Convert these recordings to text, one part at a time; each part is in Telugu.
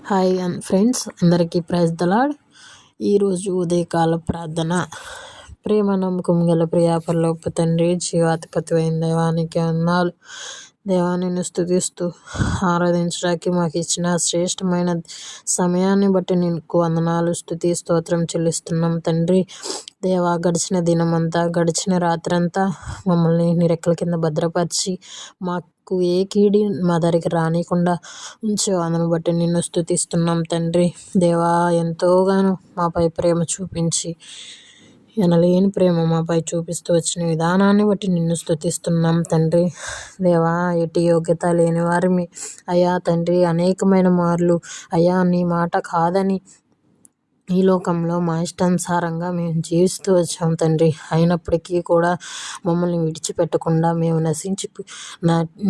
హాయ్ ఫ్రెండ్స్, అందరికీ ప్రైజ్ ద లార్డ్. ఈరోజు ఉదయకాల ప్రార్థన. ప్రేమ నమ్మకం గల ప్రియ పరలోకపు తండ్రి, జీవాధిపతి అయిన దైవానికి వందనాలు. దేవాన్ని స్తుతిస్తూ ఆరాధించడానికి మాకు ఇచ్చిన శ్రేష్టమైన సమయాన్ని బట్టి నీకు వందనాలు, స్తుతి, స్తోత్రం చెల్లిస్తున్నాం తండ్రి. దేవా, గడిచిన దినమంతా, గడిచిన రాత్రంతా మమ్మల్ని నీ రెక్కల కింద భద్రపరిచి మాకు ఏ కీడి మా దగ్గరికి రానికుండా ఉంచావు. అందును బట్టి నిన్ను స్తుతిస్తున్నాం తండ్రి. దేవా, ఎంతోగానో మాపై ప్రేమ చూపించి ఎనలేని ప్రేమ మాపై చూపిస్తూ వచ్చిన విధానాన్ని బట్టి నిన్ను స్తుతిస్తున్నాం తండ్రి. దేవా, ఎట్టి యోగ్యత లేని వారిని అయ్యా తండ్రి, అనేకమైన మార్లు అయ్యా నీ మాట కాదని ఈ లోకంలో మా ఇష్టానుసారంగా మేము జీవిస్తూ వచ్చాం తండ్రి. అయినప్పటికీ కూడా మమ్మల్ని విడిచిపెట్టకుండా మేము నశించి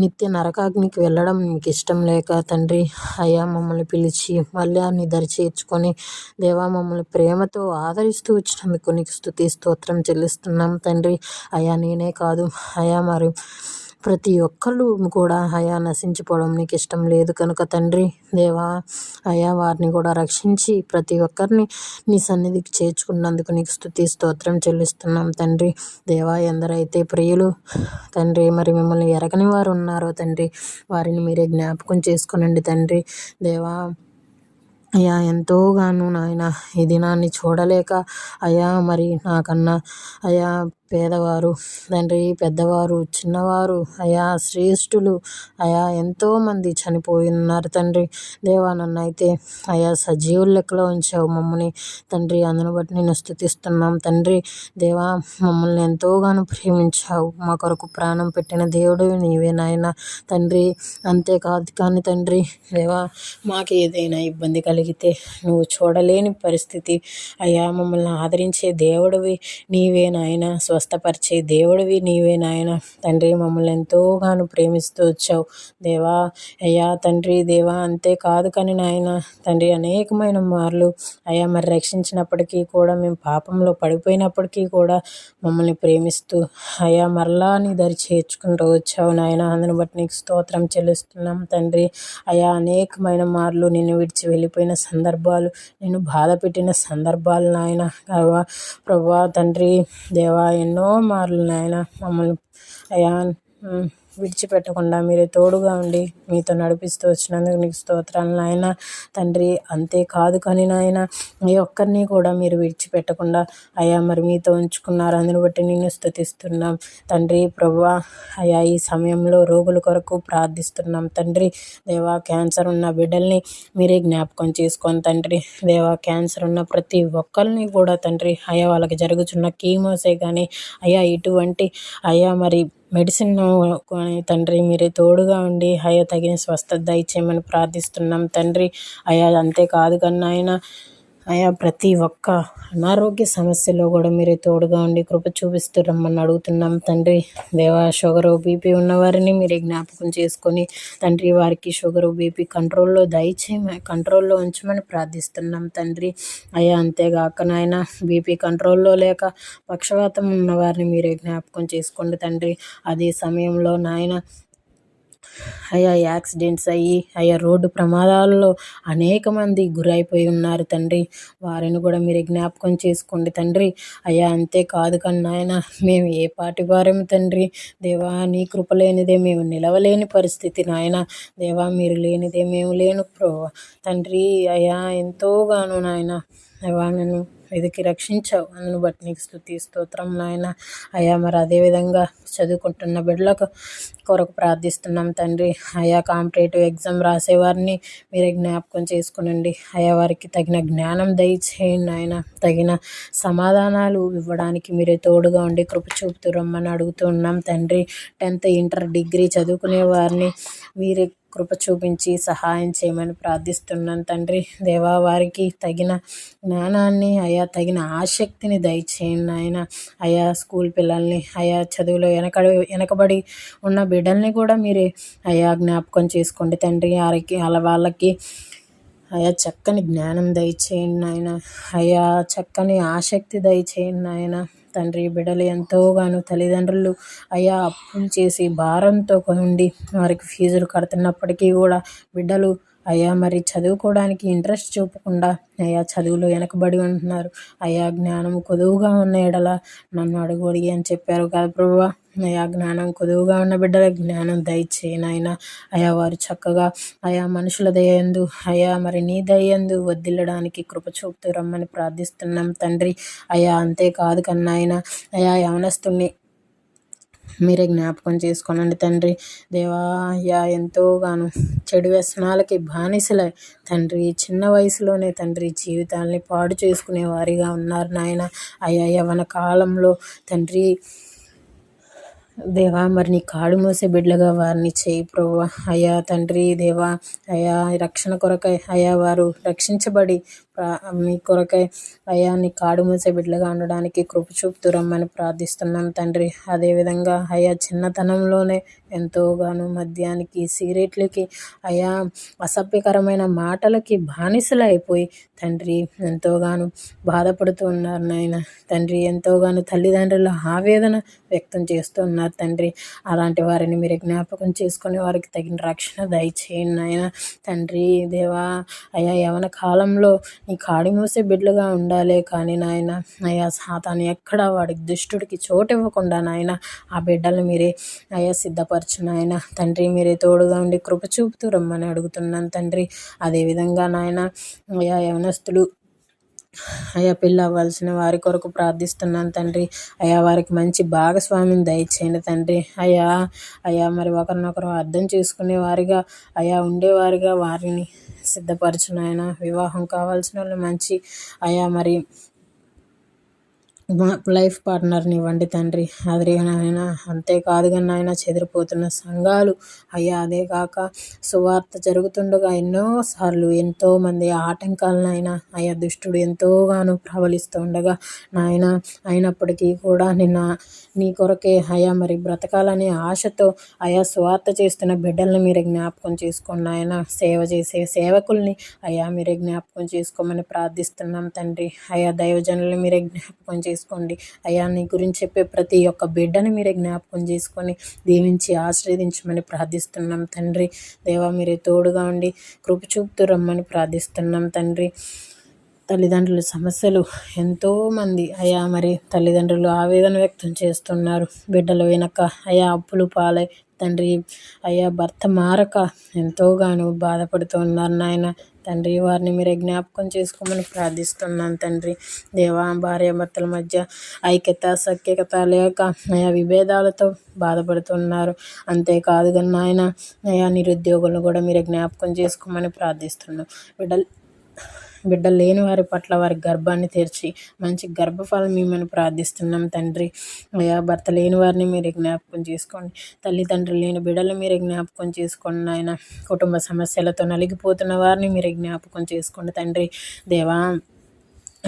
నిత్య నరకాగ్నికి వెళ్ళడం మీకు ఇష్టం లేక తండ్రి అయ్యా మమ్మల్ని పిలిచి మళ్ళీ నీ దరి చేర్చుకొని దేవా మమ్మల్ని ప్రేమతో ఆదరిస్తూ వచ్చినందుకు నీకు స్తుతి స్తోత్రం చెల్లిస్తున్నాం తండ్రి. అయ్యా నేనే కాదు అయ్యా మరి ప్రతి ఒక్కళ్ళు కూడా అయా నశించిపోవడం నీకు ఇష్టం లేదు కనుక తండ్రి దేవా అయా వారిని కూడా రక్షించి ప్రతి ఒక్కరిని నీ సన్నిధికి చేర్చుకున్నందుకు నీకు స్తుతి స్తోత్రం చెల్లిస్తున్నాం తండ్రి. దేవా, ఎందరైతే ప్రియులు తండ్రి మరి మిమ్మల్ని ఎరగని వారు ఉన్నారో తండ్రి, వారిని మీరే జ్ఞాపకం చేసుకునండి తండ్రి. దేవా అయ్యా, ఎంతోగాను నాయన ఈ దినాన్ని చూడలేక అయ్యా మరి నాకన్నా అయ్యా పేదవారు తండ్రి, పెద్దవారు, చిన్నవారు అయా శ్రేష్ఠులు అయా ఎంతోమంది చనిపోయి ఉన్నారు తండ్రి. దేవా, నన్ను అయితే అయా సజీవుల లెక్కలో ఉంచావు మమ్మల్ని తండ్రి. అందును బట్టి నేను స్తుతిస్తున్నాం తండ్రి. దేవా, మమ్మల్ని ఎంతోగానో ప్రేమించావు. మా కొరకు ప్రాణం పెట్టిన దేవుడు నీవే నాయన తండ్రి. అంతేకాదు కానీ తండ్రి దేవా, మాకు ఏదైనా ఇబ్బంది కలిగితే నువ్వు చూడలేని పరిస్థితి అయ్యా మమ్మల్ని ఆదరించే దేవుడివి నీవే నాయన, స్వస్థపరిచే దేవుడివి నీవే నాయన తండ్రి. మమ్మల్ని ఎంతోగానో ప్రేమిస్తూ వచ్చావు దేవా అయ్యా తండ్రి. దేవా, అంతేకాదు కానీ నాయన తండ్రి అనేకమైన మార్లు అయ్యా మరి రక్షించినప్పటికీ కూడా మేము పాపంలో పడిపోయినప్పటికీ కూడా మమ్మల్ని ప్రేమిస్తూ అయ్యా మరలా నీ దరి చేర్చుకుంటూ వచ్చావు నాయన. అందును బట్టి నీకు స్తోత్రం చెల్లిస్తున్నాం తండ్రి. అయ్యా అనేకమైన మార్లు నిన్ను విడిచి వెళ్ళిపోయిన సందర్భాలు, నిన్ను బాధ పెట్టిన సందర్భాలు నాయన ప్రభువా తండ్రి దేవా ఎన్నో మార్లు నాయన మమ్మల్ని అయ్యా విడిచిపెట్టకుండా మీరే తోడుగా ఉండి మీతో నడిపిస్తూ వచ్చినందుకు నీకు స్తోత్రాలు నాయన తండ్రి. అంతేకాదు కానీ నాయన ఏ ఒక్కరిని కూడా మీరు విడిచిపెట్టకుండా అయ్యా మరి మీతో ఉంచుకున్నారు. అందుని బట్టి నిన్ను స్తుతిస్తున్నాం తండ్రి. ప్రభువా అయ్యా ఈ సమయంలో రోగుల కొరకు ప్రార్థిస్తున్నాం తండ్రి. దేవా, క్యాన్సర్ ఉన్న బిడ్డల్ని మీరే జ్ఞాపకం చేసుకొని తండ్రి. దేవా, క్యాన్సర్ ఉన్న ప్రతి ఒక్కరిని కూడా తండ్రి అయ్యా వాళ్ళకి జరుగుతున్న కీమోసే కానీ అయ్యా ఇటువంటి అయ్యా మరి మెడిసిన్ తండ్రి మీరే తోడుగా ఉండి అయ్యా తగిన స్వస్థత దయచేయమని ప్రార్థిస్తున్నాం తండ్రి. అయ్యా అంతేకాదు కన్నా ఆయన అయ్యా ప్రతి ఒక్క అనారోగ్య సమస్యలో కూడా మీరే తోడుగా ఉండి కృప చూపిస్తూ రమ్మని అడుగుతున్నాం తండ్రి. దేవా, షుగరు బీపీ ఉన్నవారిని మీరే జ్ఞాపకం చేసుకొని తండ్రి వారికి షుగరు బీపీ కంట్రోల్లో ఉంచమని ప్రార్థిస్తున్నాం తండ్రి. అయ్యా అంతేగాక నాయన బీపీ కంట్రోల్లో లేక పక్షవాతం ఉన్నవారిని మీరే జ్ఞాపకం చేసుకోండి తండ్రి. అదే సమయంలో నాయన అయ్యా యాక్సిడెంట్స్ అయ్యి అయ్యా రోడ్డు ప్రమాదాలలో అనేక మంది గురైపోయి ఉన్నారు తండ్రి. వారిని కూడా మీరు జ్ఞాపకం చేసుకోండి తండ్రి. అయ్యా అంతేకాదు కన్నా ఆయన మేము ఏ పాటి వారేమి తండ్రి. దేవా, నీ కృప లేనిదే మేము నిలవలేని పరిస్థితి నాయన. దేవా, మీరు లేనిదే మేము లేను తండ్రి. అయ్యా ఎంతోగాను నాయన దేవా నన్ను వెతికి రక్షించావు. అందును బట్టి నీకు స్తుతి స్తోత్రం నాయన. అయ్యా మరి అదేవిధంగా చదువుకుంటున్న బిడ్డలకు కొరకు ప్రార్థిస్తున్నాం తండ్రి. అయ్యా కాంపిటేటివ్ ఎగ్జామ్ రాసేవారిని మీరే జ్ఞాపకం చేసుకునండి. అయ్యా వారికి తగిన జ్ఞానం దయచేయండి ఆయన, తగిన సమాధానాలు ఇవ్వడానికి మీరే తోడుగా ఉండి కృప చూపుతూ రమ్మని అడుగుతూ ఉన్నాం తండ్రి. 10th ఇంటర్ డిగ్రీ చదువుకునే వారిని మీరే కృప చూపించి సహాయం చేయమని ప్రార్థిస్తున్నాను తండ్రి. దేవా, వారికి తగిన జ్ఞానాన్ని అయా తగిన ఆసక్తిని దయచేయండి ఆయన. అయా స్కూల్ పిల్లల్ని అయా చదువులో వెనకబడి ఉన్న బిడ్డల్ని కూడా మీరే అయా జ్ఞాపకం చేసుకోండి తండ్రి. వాళ్ళకి అయా చక్కని జ్ఞానం దయచేయండి నాయన. అయా చక్కని ఆసక్తి దయచేయండి నాయన తండ్రి. బిడ్డలు ఎంతోగానో తల్లిదండ్రులు అయా అప్పులు చేసి భారంతో ఉండి వారికి ఫీజులు కడుతున్నప్పటికీ కూడా బిడ్డలు అయ్యా మరి చదువుకోవడానికి ఇంట్రెస్ట్ చూపకుండా అయ్యా చదువులో వెనకబడి ఉంటున్నారు. అయ్యా జ్ఞానం కొదువుగా ఉన్న ఎడల నన్ను అడుగుడి అని చెప్పారు కదా ప్రభువా. అయా జ్ఞానం కొదువుగా ఉన్న బిడ్డలకు జ్ఞానం దయచేయి నాయన. అయా వారు చక్కగా అయా మనుషుల దయందు అయా మరి నీ దయందు వదిల్లడానికి కృప చూపుతూ రమ్మని ప్రార్థిస్తున్నాం తండ్రి. అయా అంతేకాదు కన్నాయన అయా యవనస్తుల్ని మీరే జ్ఞాపకం చేసుకోనండి తండ్రి. దేవా అయ్యా ఎంతోగాను చెడు వ్యసనాలకి బానిసలై తండ్రి చిన్న వయసులోనే తండ్రి జీవితాల్ని పాడు చేసుకునే వారిగా ఉన్నారు నాయన. అయ్యా యవ్వన కాలంలో తండ్రి దేవా మరి నీ కాడు మోసే బిడ్డలుగా వారిని చేయి ప్రభువా. అయ్యా తండ్రి దేవా అయా రక్షణ కొరకై అయా వారు రక్షించబడి మీ కొరకై అయా నీ కాడు మోసే బిడ్డలుగా ఉండడానికి కృప చూపుతూ రమ్మని ప్రార్థిస్తున్నాం తండ్రి. అదేవిధంగా అయా చిన్నతనంలోనే ఎంతోగాను మద్యానికి సిగరెట్లకి అయా అసభ్యకరమైన మాటలకి బానిసలు అయిపోయి తండ్రి ఎంతోగాను బాధపడుతూ ఉన్నారు నాయన. తండ్రి ఎంతోగాను తల్లిదండ్రుల ఆవేదన వ్యక్తం చేస్తూ ఉన్నారు తండ్రి. అలాంటి వారిని మీరు జ్ఞాపకం చేసుకొని వారికి తగిన రక్షణ దయచేయండి నాయన. తండ్రి దేవా అయా యవన కాలంలో నీ కాడి మోసే బిడ్డలుగా ఉండాలే కానీ నాయన అయా సాతాను ఎక్కడ వాడికి దుష్టుడికి చోటు ఇవ్వకుండా నాయన ఆ బిడ్డలను మీరే అయా సిద్ధపరచు నాయన. తండ్రి మీరే తోడుగా ఉండి కృప చూపుతూ రమ్మని అడుగుతున్నాను తండ్రి. అదేవిధంగా నాయన అయా యవనస్తులు అయా పెళ్ళి అవ్వాల్సిన వారి కొరకు ప్రార్థిస్తున్నాను తండ్రి. అయా వారికి మంచి భాగస్వామిని దయచేయండి తండ్రి. అయా మరి ఒకరినొకరు అర్థం చేసుకునే వారిగా అయా ఉండేవారిగా వారిని సిద్ధపరచు నాయన. వివాహం కావాల్సిన వాళ్ళు మంచి అయా మరి లైఫ్ పార్ట్నర్ని ఇవ్వండి తండ్రి. అదే నాయన అంతేకాదు కానీ నాయన చెదిరిపోతున్న సంఘాలు అయ్యా అదే కాక సువార్త జరుగుతుండగా ఎన్నోసార్లు ఎంతోమంది ఆటంకాలనైనా అయ్యా దుష్టుడు ఎంతోగానో ప్రబలిస్తూ ఉండగా నాయన అయినప్పటికీ కూడా నీ కొరకే అయా మరి బ్రతకాలనే ఆశతో అయా సువార్త చేస్తున్న బిడ్డల్ని మీరే జ్ఞాపకం చేసుకోండి ఆయన. సేవ చేసే సేవకుల్ని అయా మీరే జ్ఞాపకం చేసుకోమని ప్రార్థిస్తున్నాం తండ్రి. అయా దైవజనుల్ని మీరే జ్ఞాపకం చేసుకోండి అయ్యా. నీ గురించి చెప్పే ప్రతి ఒక్క బిడ్డని మీరే జ్ఞాపకం చేసుకొని దీవించి ఆశీర్వదించమని ప్రార్థిస్తున్నాం తండ్రి. దేవా మీరే తోడుగా ఉండి కృప చూపుతూ రమ్మని ప్రార్థిస్తున్నాం తండ్రి. తల్లిదండ్రుల సమస్యలు ఎంతోమంది అయా మరి తల్లిదండ్రులు ఆవేదన వ్యక్తం చేస్తున్నారు. బిడ్డలు వెనక అయా అప్పులు పాలై తండ్రి అయ్యా భర్త మారక ఎంతోగానో బాధపడుతూ ఉన్నారు నాయన. తండ్రి వారిని మీరే జ్ఞాపకం చేసుకోమని ప్రార్థిస్తున్నాను తండ్రి. దేవా భార్యాభర్తల మధ్య ఐక్యత సఖ్యత లేక అయా విభేదాలతో బాధపడుతున్నారు. అంతేకాదు కానీ నాయన అయా నిరుద్యోగులను కూడా మీరే జ్ఞాపకం చేసుకోమని ప్రార్థిస్తున్నాం. బిడ్డలు లేని వారి పట్ల వారి గర్భాన్ని తెరిచి మంచి గర్భఫలం ఇమ్మని ప్రార్థిస్తున్నాం తండ్రి. అయా భర్త లేని వారిని మీరే జ్ఞాపకం చేసుకోండి. తల్లిదండ్రులు లేని బిడ్డలు మీరే జ్ఞాపకం చేసుకోండి నాయన. కుటుంబ సమస్యలతో నలిగిపోతున్న వారిని మీరే జ్ఞాపకం చేసుకోండి తండ్రి. దేవా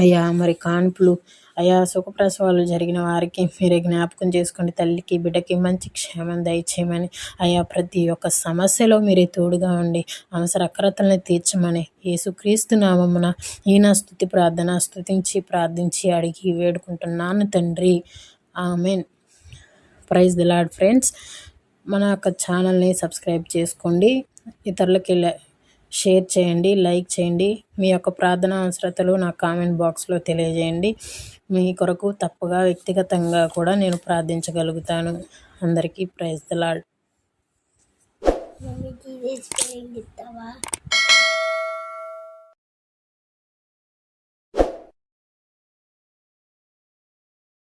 అయ్యా మరి కాన్పులు అయా సుఖప్రసవాలు జరిగిన వారికి మీరే జ్ఞాపకం చేసుకోండి. తల్లికి బిడ్డకి మంచి క్షేమం దయచేయమని అయా ప్రతి ఒక్క సమస్యలో మీరే తోడుగా ఉండి అవసర అక్రతల్ని తీర్చమని యేసుక్రీస్తు నామమున ఈయన స్తుతి ప్రార్థన స్తుతించి ప్రార్థించి అడిగి వేడుకుంటున్నాను తండ్రి. Amen. Praise the lord friends. మన యొక్క ఛానల్ని సబ్స్క్రైబ్ చేసుకోండి. ఇతరులకి షేర్ చేయండి, లైక్ చేయండి. మీ యొక్క ప్రార్థన అవసరతలు నా కామెంట్ బాక్స్లో తెలియజేయండి. మీ కొరకు తప్పగా వ్యక్తిగతంగా కూడా నేను ప్రార్థించగలుగుతాను. అందరికీ ప్రైజ్ ది లార్డ్.